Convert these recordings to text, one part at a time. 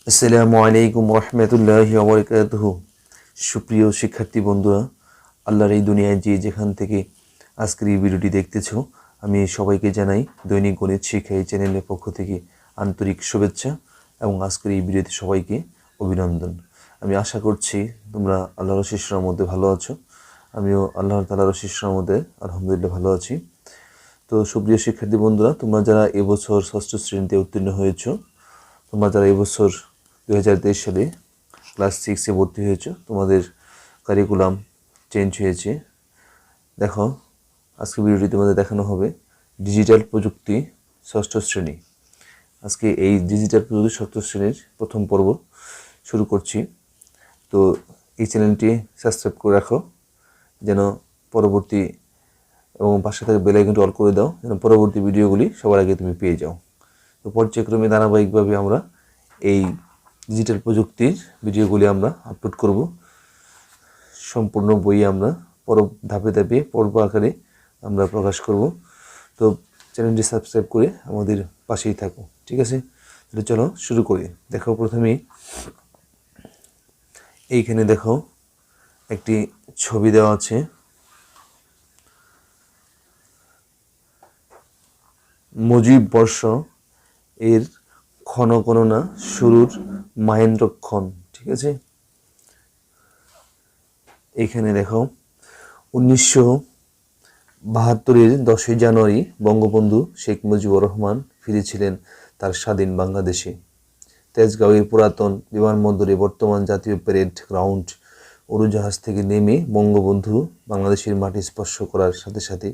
আসসালামু আলাইকুম রহমতুল্লাহি ওয়া বারাকাতুহু। সুপ্রিয় শিক্ষার্থী বন্ধুরা, আল্লাহর এই দুনিয়ায় যে যেখান থেকে আজকের এই ভিডিওটি দেখতেছো, আমি সবাইকে জানাই দৈনিক গণিত শিক্ষা এই চ্যানেলের পক্ষ থেকে আন্তরিক শুভেচ্ছা এবং আজকের এই ভিডিওতে সবাইকে অভিনন্দন। আমি আশা করছি তোমরা আল্লাহর অশেষ রহমতে ভালো আছো। আমিও আল্লাহর তাআলার অশেষ রহমতে আলহামদুলিল্লাহ ভালো আছি। তো সুপ্রিয় শিক্ষার্থী বন্ধুরা, তোমরা যারা এবছর ষষ্ঠ শ্রেণীতে উত্তীর্ণ হয়েছো, তোমরা যারা এবছর 2023 সালে ক্লাস 6-এ ভর্তি হয়েছো, তোমাদের কারিকুলাম চেঞ্জ হয়েছে। দেখো, আজকে ভিডিওটি তোমাদের দেখানো হবে ডিজিটাল প্রযুক্তি ষষ্ঠ শ্রেণী। আজকে এই ডিজিটাল প্রযুক্তি ষষ্ঠ শ্রেণীর প্রথম পর্ব শুরু করছি। তো এই চ্যানেলটি সাবস্ক্রাইব করে রাখো যেন পরবর্তী, এবং পাশে থেকে বেল আইকনটি অল করে দাও যেন পরবর্তী ভিডিওগুলি সবার আগে তুমি পেয়ে যাও। তো পর্যায়ক্রমে ধারাবাহিকভাবে আমরা এই ডিজিটাল প্রযুক্তির ভিডিওগুলি আমরা আপলোড করব। সম্পূর্ণ বই আমরা ধাপে ধাপে পর্ব আকারে আমরা প্রকাশ করব। তো চ্যানেলটি সাবস্ক্রাইব করে আমাদের পাশেই থাকো, ঠিক আছে? তাহলে চলো শুরু করি। দেখো, প্রথমে এইখানে দেখো একটি ছবি দেওয়া আছে। মুজিব বর্ষ এর ক্ষণ গণনা শুরুর মাহেন্দ্রক্ষণ, ঠিক আছে? এখানে দেখো 1972-এর 10ই জানুয়ারি বঙ্গবন্ধু শেখ মুজিবুর রহমান ফিরেছিলেন তার স্বাধীন বাংলাদেশে। তেজগাঁওয়ের পুরাতন বিমানবন্দরে বর্তমান জাতীয় প্যারেড গ্রাউন্ড উড়োজাহাজ থেকে নেমে বঙ্গবন্ধু বাংলাদেশের মাটি স্পর্শ করার সাথে সাথে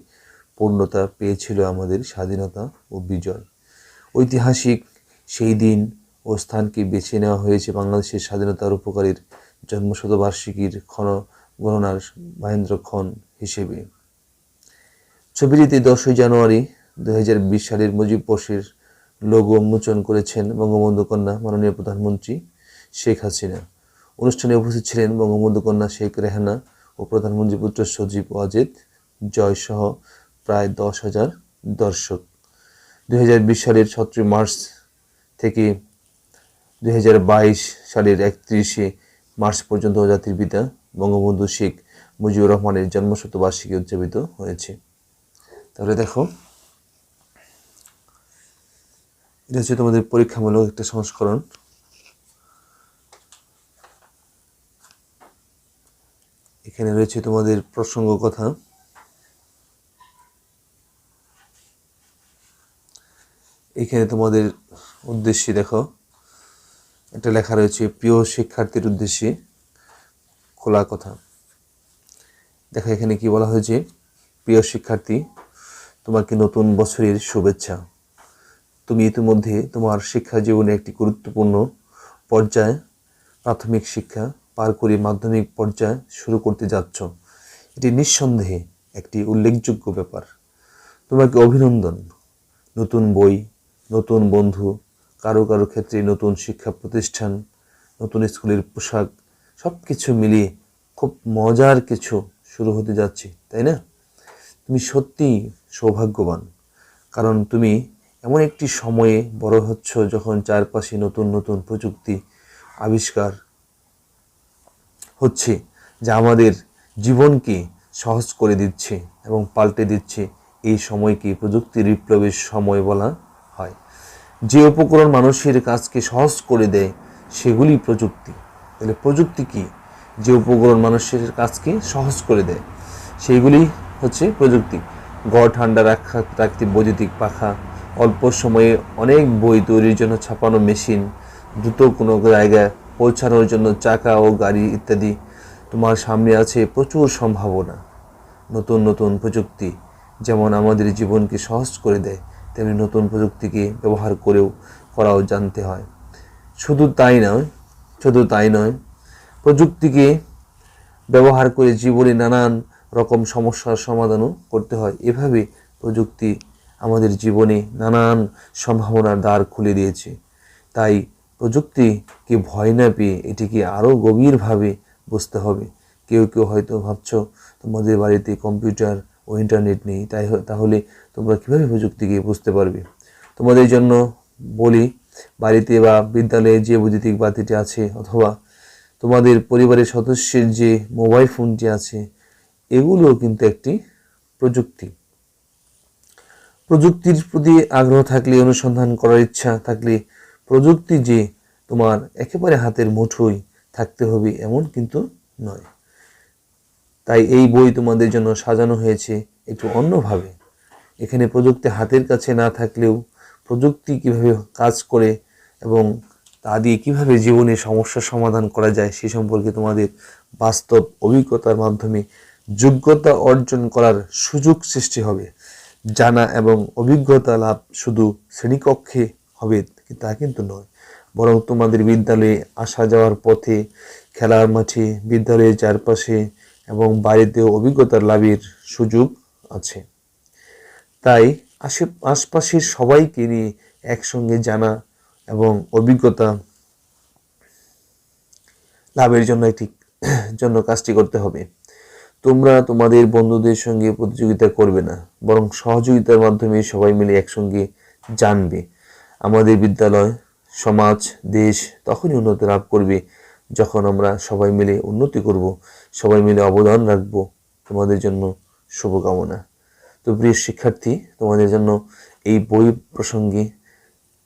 পূর্ণতা পেয়েছিল আমাদের স্বাধীনতা ও বিজয়। ঐতিহাসিক সেই দিন ও স্থানকে বেছে নেওয়া হয়েছে বাংলাদেশের স্বাধীনতার উপকারীর জন্মশতবার্ষিকীর ক্ষণ গণনার মাহেন্দ্রক্ষণ হিসেবে। ছবিটিতে 10ই জানুয়ারি 2020 সালের মুজিব বর্ষের লোগো উন্মোচন করেছেন বঙ্গবন্ধু কন্যা মাননীয় প্রধানমন্ত্রী শেখ হাসিনা। অনুষ্ঠানে উপস্থিত ছিলেন বঙ্গবন্ধু কন্যা শেখ রেহানা ও প্রধানমন্ত্রী পুত্র সজীব ওয়াজেদ জয় সহ প্রায় 10,000 দর্শক। 2020 সালের 17 মার্চ থেকে 2022 সালের 31শে মার্চ পর্যন্ত জাতির পিতা বঙ্গবন্ধু শেখ মুজিবুর রহমানের জন্মশতবার্ষিকী উদযাপিত হয়েছে। তাহলে দেখো, এটা হচ্ছে তোমাদের পরীক্ষামূলক একটা সংস্করণ। এখানে রয়েছে তোমাদের প্রসঙ্গ কথা। এখানে তোমাদের উদ্দেশ্যে দেখো একটা লেখা রয়েছে, প্রিয় শিক্ষার্থীর উদ্দেশ্যে খোলা কথা। দেখো এখানে কি বলা হয়েছে, প্রিয় শিক্ষার্থী, তোমাকে নতুন বছরের শুভেচ্ছা। তুমি ইতিমধ্যে তোমার শিক্ষা জীবনে একটি গুরুত্বপূর্ণ পর্যায়ে প্রাথমিক শিক্ষা পার করে মাধ্যমিক পর্যায়ে শুরু করতে যাচ্ছ। এটি নিঃসন্দেহে একটি উল্লেখযোগ্য ব্যাপার। তোমাকে অভিনন্দন। নতুন বই, নতুন বন্ধু, কারো কারো ক্ষেত্রে নতুন শিক্ষা প্রতিষ্ঠান, নতুন স্কুলের পোশাক, সব কিছু মিলিয়ে খুব মজার কিছু শুরু হতে যাচ্ছে, তাই না? তুমি সত্যিই সৌভাগ্যবান, কারণ তুমি এমন একটি সময়ে বড় হচ্ছ যখন চারপাশে নতুন নতুন প্রযুক্তি আবিষ্কার হচ্ছে, যা আমাদের জীবনকে সহজ করে দিচ্ছে এবং পাল্টে দিচ্ছে। এই সময়কে প্রযুক্তির বিপ্লবের সময় বলা হয়। যে উপকরণ মানুষের কাজকে সহজ করে দেয় সেগুলি প্রযুক্তি। তাহলে প্রযুক্তি কি? যে উপকরণ মানুষের কাজকে সহজ করে দেয় সেইগুলি হচ্ছে প্রযুক্তি। ঘর ঠান্ডা রাখতে বৈদ্যুতিক পাখা, অল্প সময়ে অনেক বই তৈরির জন্য ছাপানো মেশিন, দ্রুত কোনো জায়গায় পৌঁছানোর জন্য চাকা ও গাড়ি ইত্যাদি। তোমার সামনে আছে প্রচুর সম্ভাবনা। নতুন নতুন প্রযুক্তি যেমন আমাদের জীবনকে সহজ করে দেয়, তেমনি নতুন প্রযুক্তিকে ব্যবহার করাও জানতে হয়। শুধু তাই নয়, প্রযুক্তিকে ব্যবহার করে জীবনে নানান রকম সমস্যার সমাধানও করতে হয়। এভাবে প্রযুক্তি আমাদের জীবনে নানান সম্ভাবনার দ্বার খুলে দিয়েছে। তাই প্রযুক্তিকে ভয় না পেয়ে এটিকে আরও গভীরভাবে বুঝতে হবে। কেউ কেউ হয়তো ভাবছো তোমাদের বাড়িতে কম্পিউটার ও ইন্টারনেট নেই, তাহলে তোমরা কীভাবে প্রযুক্তিকে বুঝতে পারবে? তোমাদের জন্য বলি, বাড়িতে বা বিদ্যালয়ে যে বৈদ্যুতিক বাতিটি আছে, অথবা তোমাদের পরিবারের সদস্যের যে মোবাইল ফোনটি আছে, এগুলো কিন্তু একটি প্রযুক্তি। প্রযুক্তির প্রতি আগ্রহ থাকলে, অনুসন্ধান করার ইচ্ছা থাকলে, প্রযুক্তি যে তোমার একেবারে হাতের মুঠোয় থাকতে হবে এমন কিন্তু নয়। তাই এই বই তোমাদের জন্য সাজানো হয়েছে একটু অন্যভাবে। এখানে প্রযুক্তি হাতের কাছে না থাকলেও প্রযুক্তি কিভাবে কাজ করে এবং তা দিয়ে কীভাবে জীবনে সমস্যার সমাধান করা যায় সে সম্পর্কে তোমাদের বাস্তব অভিজ্ঞতার মাধ্যমে যোগ্যতা অর্জন করার সুযোগ সৃষ্টি হবে। জানা এবং অভিজ্ঞতা লাভ শুধু শ্রেণীকক্ষে হবে তা কিন্তু নয়, বরং তোমাদের বিদ্যালয়ে আসা যাওয়ার পথে, খেলার মাঠে, বিদ্যালয়ের চারপাশে এবং বাড়িতেও অভিজ্ঞতা লাভের সুযোগ আছে। তাই আশপাশের সবাইকে নিয়ে একসঙ্গে জানা এবং অভিজ্ঞতা লাভের জন্য কাজটি করতে হবে। তোমরা তোমাদের বন্ধুদের সঙ্গে প্রতিযোগিতা করবে না, বরং সহযোগিতার মাধ্যমে সবাই মিলে একসঙ্গে জানবে। আমাদের বিদ্যালয়, সমাজ, দেশ তখনই উন্নতি লাভ করবে যখন আমরা সবাই মিলে উন্নতি করব, সবাই মিলে অবদান রাখব। তোমাদের জন্য শুভকামনা। তো প্রিয় শিক্ষার্থী, তোমাদের জন্য এই বই প্রসঙ্গে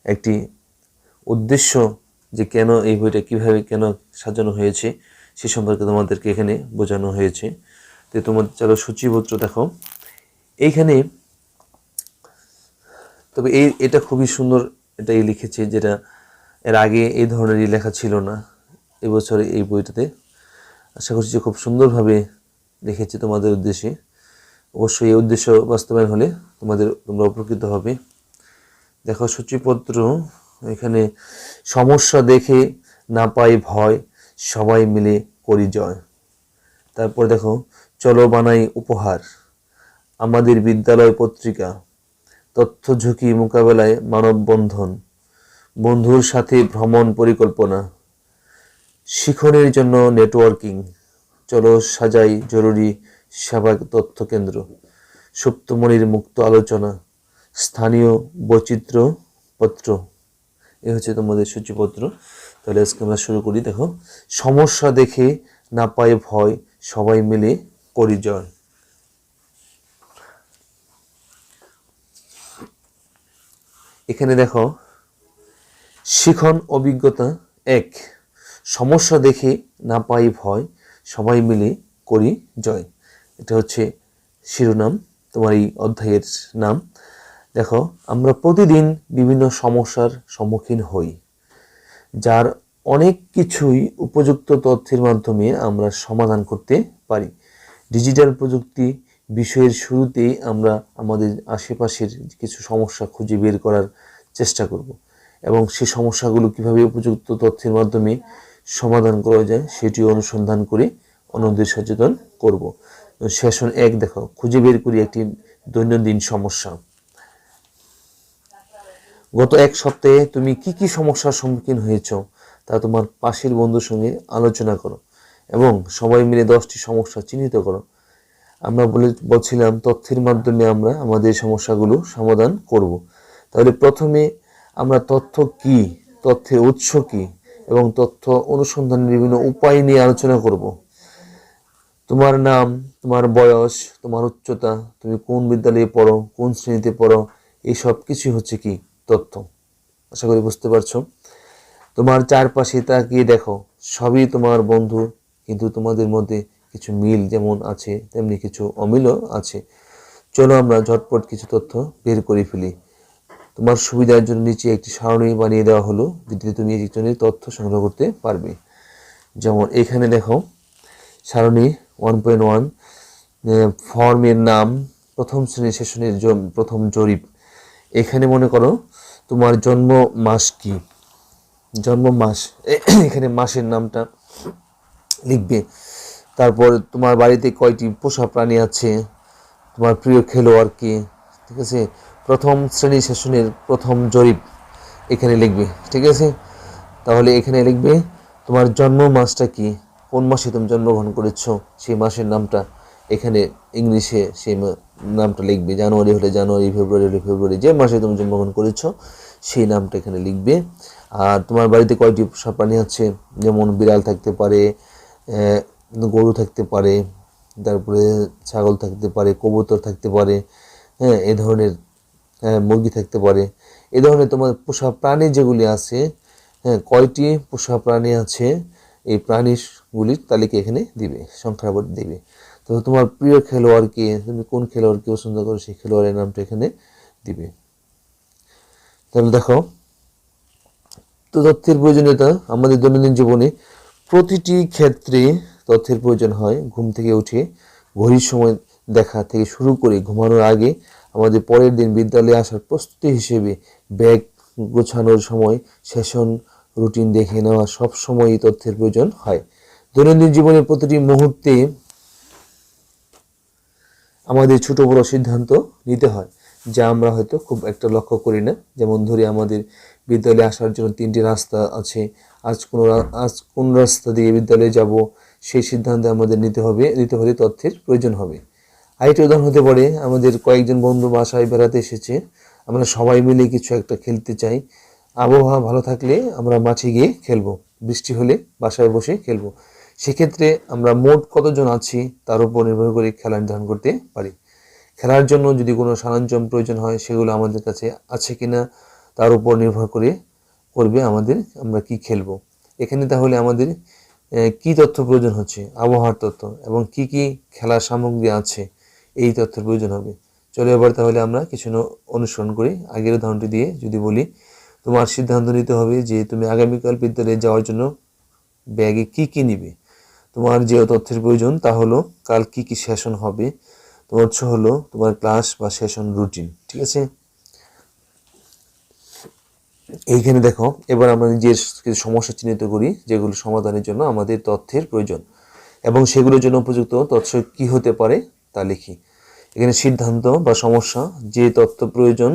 একটি উদ্দেশ্য, যে কেন এই বইটা কিভাবে কেন সাজানো হয়েছে সে সম্পর্কে তোমাদেরকে এখানে বোঝানো হয়েছে। তো তোমাদের চলো সূচিপত্র দেখো এইখানে। তবে এটা খুবই সুন্দর, এটাই লিখেছে, যেটা এর আগে এই ধরনেরই লেখা ছিল না এবছরে এই বইটাতে। আশা করছি যে খুব সুন্দরভাবে লিখেছে তোমাদের উদ্দেশ্যে। অবশ্যই এই উদ্দেশ্য বাস্তবায়ন হলে তোমরা উপকৃত হবে। দেখো সূচিপত্র, এখানে সমস্যা দেখে না পাই ভয়, সবাই মিলে করি জয়। তারপর দেখো চলো বানাই উপহার, আমাদের বিদ্যালয় পত্রিকা, তথ্য ঝুঁকি মোকাবেলায় মানববন্ধন, বন্ধুর সাথে ভ্রমণ পরিকল্পনা, শিক্ষণের জন্য নেটওয়ার্কিং, চলো সাজাই জরুরি সেবা তথ্য কেন্দ্র, সুপ্তমনির মুক্ত আলোচনা, স্থানীয় বৈচিত্র্য পত্র। এ হচ্ছে তোমাদের সূচিপত্র। তাহলে আজকে আমরা শুরু করি। দেখো সমস্যা দেখে না পায় ভয়, সবাই মিলে করি জয়। এখানে দেখো শিখন অভিজ্ঞতা 1, সমস্যা দেখে না পাই ভয়, সবাই মিলে করি জয়। এটা হচ্ছে শিরোনাম তোমার এই অধ্যায়ের নাম। দেখো আমরা প্রতিদিন বিভিন্ন সমস্যার সম্মুখীন হই, যার অনেক কিছুই উপযুক্ত তথ্যের মাধ্যমে আমরা সমাধান করতে পারি। ডিজিটাল প্রযুক্তি বিষয়ের শুরুতেই আমরা আমাদের আশেপাশের কিছু সমস্যা খুঁজে বের করার চেষ্টা করব এবং সেই সমস্যাগুলো কিভাবে উপযুক্ত তথ্যের মাধ্যমে সমাধান করা যায় সেটি অনুসন্ধান করে অন্যদের সচেতন করব। সেশন 1 দেখো খুঁজে বের করি একটি দৈনন্দিন সমস্যা। গত এক সপ্তাহে তুমি কি কি সমস্যার সম্মুখীন হয়েছ তা তোমার পাশের বন্ধুর সঙ্গে আলোচনা করো এবং সবাই মিলে 10টি সমস্যা চিহ্নিত করো। আমরা বলছিলাম তথ্যের মাধ্যমে আমরা আমাদের সমস্যাগুলো সমাধান করব। তাহলে প্রথমে আমরা তথ্য কি, তথ্যের উৎস কি এবং তথ্য অনুসন্ধানের বিভিন্ন উপায় নিয়ে আলোচনা করব। তোমার নাম, তোমার বয়স, তোমার উচ্চতা, তুমি কোন বিদ্যালয়ে পড়ো, কোন শ্রেণীতে পড়ো, এই সব কিছুই হচ্ছে কি তথ্য। আশা করি বুঝতে পারছো। তোমার চারপাশে তাকিয়ে দেখো, সবই তোমার বন্ধু, কিন্তু তোমাদের মধ্যে কিছু মিল যেমন আছে তেমনি কিছু অমিলও আছে। চলো আমরা ঝটপট কিছু তথ্য বের করে ফেলি। তোমার সুবিধার জন্য নিচে একটি সারণী বানিয়ে দেওয়া হলো, যেটিতে তুমি একজনের তথ্য সংগ্রহ করতে পারবে। যেমন এখানে দেখো সারণী 1.1, ফর্মের নাম, প্রথম শ্রেণী সেশনের প্রথম জরিপ। এখানে মনে করো তোমার জন্ম মাস কি, জন্ম মাস, এখানে মাসের নামটা লিখবে। তারপর তোমার বাড়িতে কয়টি পোষা প্রাণী আছে, তোমার প্রিয় খেলোয়াড় কে, ঠিক আছে। প্রথম শ্রেণী সেশনের প্রথম জরিপ এখানে লিখবে, ঠিক আছে। তাহলে এখানে লিখবে তোমার জন্ম মাসটা কি, কোন মাসে তুমি জন্মগ্রহণ করেছো সেই মাসের নামটা এখানে ইংলিশে সেই নামটা লিখবে। জানুয়ারি হলে জানুয়ারি, ফেব্রুয়ারি হলে ফেব্রুয়ারি, যে মাসে তুমি জন্মগ্রহণ করেছো সেই নামটা এখানে লিখবে। আর তোমার বাড়িতে কয়টি পোষা প্রাণী আছে, যেমন বিড়াল থাকতে পারে, গরু থাকতে পারে, তারপরে ছাগল থাকতে পারে, কবুতর থাকতে পারে, হ্যাঁ এ ধরনের মুরগি থাকতে পারে, এ ধরনের তোমার পোষা প্রাণী যেগুলি আছে, হ্যাঁ কয়টি পোষা প্রাণী আছে এই প্রাণীগুলির তালিকা এখানে দিবে, সংখ্যার দিবে। তো তোমার প্রিয় খেলোয়াড়কে, তুমি কোন খেলোয়াড়কে পছন্দ করো সেই খেলোয়াড়ের নামটা এখানে দিবে। তাহলে দেখো, তো তথ্যের প্রয়োজনীয়তা আমাদের দৈনন্দিন জীবনে প্রতিটি ক্ষেত্রে তথ্যের প্রয়োজন হয়। ঘুম থেকে উঠে ঘড়ির সময় দেখা থেকে শুরু করে ঘুমানোর আগে আমাদের পরের দিন বিদ্যালয়ে আসার প্রস্তুতি হিসেবে ব্যাগ গোছানোর সময়, সেশন রুটিন দেখে নেওয়া, সব সময়ই তথ্যের প্রয়োজন হয়। দৈনন্দিন জীবনের প্রতিটি মুহূর্তে আমাদের ছোট বড় সিদ্ধান্ত নিতে হয়, যা আমরা হয়তো খুব একটা লক্ষ্য করি না। যেমন ধরি, আমাদের বিদ্যালয়ে আসার জন্য 3টি রাস্তা আছে, আজ কোন রাস্তা দিয়ে বিদ্যালয়ে যাব সেই সিদ্ধান্ত আমাদের নিতে হলে তথ্যের প্রয়োজন হবে। আরেকটি উদাহরণ হতে পারে, আমাদের কয়েকজন বন্ধু বাসায় বেড়াতে এসেছে, আমরা সবাই মিলে কিছু একটা খেলতে চাই। আবহাওয়া ভালো থাকলে আমরা মাঠে গিয়ে খেলবো, বৃষ্টি হলে বাসায় বসে খেলবো। সেক্ষেত্রে আমরা মোট কতজন আছি তার উপর নির্ভর করে খেলা নির্ধারণ করতে পারি। খেলার জন্য যদি কোনো সরঞ্জাম প্রয়োজন হয়, সেগুলো আমাদের কাছে আছে কিনা তার উপর নির্ভর করবে আমরা কি খেলবো। এখানে তাহলে আমাদের কি তথ্য প্রয়োজন হচ্ছে, আবহাওয়ার তথ্য, এবং কি কি খেলার সামগ্রী আছে এই তথ্যের প্রয়োজন হবে। চলো এবার তাহলে আমরা কিছু অনুসরণ করি। আগের উদাহরণটি দিয়ে যদি বলি, তোমার সিদ্ধান্ত নিতে হবে যে তুমি আগামীকাল বিদ্যালয়ে যাওয়ার জন্য ব্যাগে কি কি নিবে। তোমার যে তথ্যের প্রয়োজন তা হলো কাল কি কি সেশন হবে, তোমার হলো তোমার ক্লাস বা সেশন রুটিন। ঠিক আছে, এইখানে দেখো, এবার আমরা যে কিছু সমস্যা চিহ্নিত করি যেগুলো সমাধানের জন্য আমাদের তথ্যের প্রয়োজন এবং সেগুলোর জন্য উপযুক্ত তথ্য কি হতে পারে তা লিখি। এখানে সিদ্ধান্ত বা সমস্যা, যে তথ্য প্রয়োজন,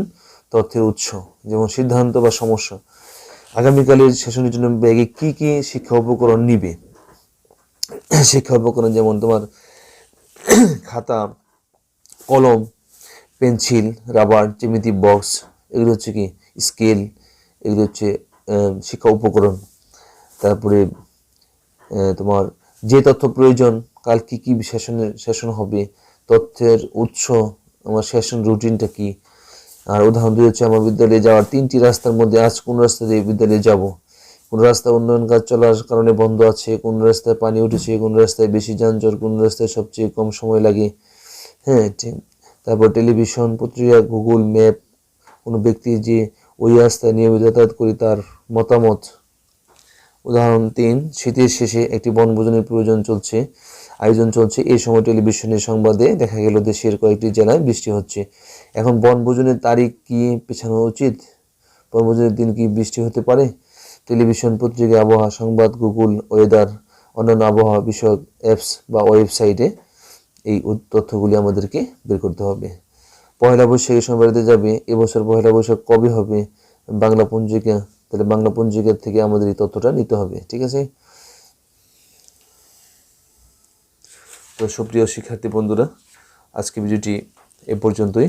তথ্যের উৎস, যেমন সিদ্ধান্ত বা সমস্যা, আগামীকালের সেশনের জন্য ব্যাগে কি কি শিক্ষা উপকরণ নিবে। শিক্ষা উপকরণ যেমন তোমার খাতা, কলম, পেন্সিল, রাবার, জ্যামিতি বক্স, এগুলো হচ্ছে কি স্কেল, এগুলো হচ্ছে শিক্ষা উপকরণ। তারপরে তোমার যে তথ্য প্রয়োজন, কাল কি কি সেশন হবে, তথ্যের উৎস, আমার সেশন রুটিনটা কি। আর উদাহরণ দিয়ে হচ্ছে, আমার বিদ্যালয়ে যাওয়ার 3টি রাস্তার মধ্যে আজ কোন রাস্তা দিয়ে বিদ্যালয়ে যাব, কোন রাস্তায় উন্নয়ন কাজ চলার কারণে বন্ধ আছে, কোন রাস্তায় পানি উঠেছে, কোন রাস্তায় বেশি যানজট, কোন রাস্তায় সবচেয়ে কম সময় লাগে। হ্যাঁ ঠিক। তারপর টেলিভিশন, পত্রিকা, গুগল ম্যাপ, কোনো ব্যক্তি যে ওই রাস্তায় নিয়মিত যাতায়াত করি তার মতামত। উদাহরণ 3, শীতের শেষে একটি বনভোজনের আয়োজন চলছে। এই সময় টেলিভিশনের সংবাদে দেখা গেল দেশের কয়েকটি জেলায় বৃষ্টি হচ্ছে। এখন বনভোজনের তারিখ কি পেছানো উচিত? বনভোজনের দিন কি বৃষ্টি হতে পারে? টেলিভিশন, পত্রিকা, আবহাওয়া সংবাদ, গুগল ওয়েদার, অন্যান্য আবহাওয়া বিষয়ক অ্যাপস বা ওয়েবসাইটে এই তথ্যগুলি আমাদেরকে বের করতে হবে। পয়লা বৈশাখের সময় বেড়াতে যাবে, এবছর পয়লা বৈশাখ কবে হবে, বাংলা পঞ্জিকা, তাহলে বাংলা পঞ্জিকা থেকে আমাদের এই তথ্যটা নিতে হবে। ঠিক আছে, তো সুপ্রিয় শিক্ষার্থী বন্ধুরা, আজকে ভিডিওটি এ পর্যন্তই।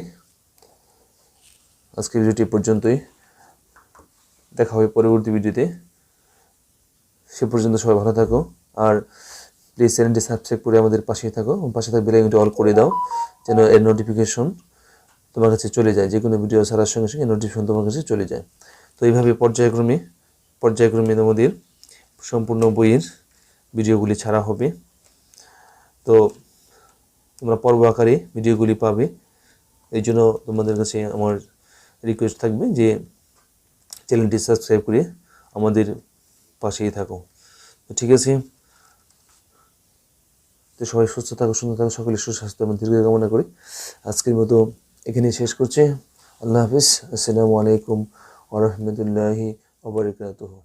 দেখা হবে পরবর্তী ভিডিওতে। সে পর্যন্ত সবাই ভালো থাকো, আর প্লিজ চ্যানেলটি সাবস্ক্রাইব করে আমাদের পাশেই থাকো, পাশে থাকা বেল আইকনটি অল করে দাও, যেন এর নোটিফিকেশন তোমার কাছে চলে যায়। যে কোনো ভিডিও ছাড়ার সঙ্গে সঙ্গে নোটিফিকেশন তোমার কাছে চলে যায়। তো এইভাবে পর্যায়ক্রমে আমাদের সম্পূর্ণ বইয়ের ভিডিওগুলি ছাড়া হবে। তো তোমরা পর্ব আকারে ভিডিওগুলি পাবে। এই জন্য তোমাদের কাছে আমার রিকোয়েস্ট থাকবে যে চ্যানেলটি সাবস্ক্রাইব করে আমাদের পাশেই থাকো। তো ঠিক আছে, তো সবাই সুস্থ থাকো, সুন্দর থাকো, সকলের সুস্বাস্থ্য এবং দীর্ঘ কামনা করি। আজকের মতো এখানে শেষ করছি। আল্লাহ হাফিজ। আসসালামু আলাইকুম ওয়া রাহমাতুল্লাহি ওয়া বারাকাতুহু।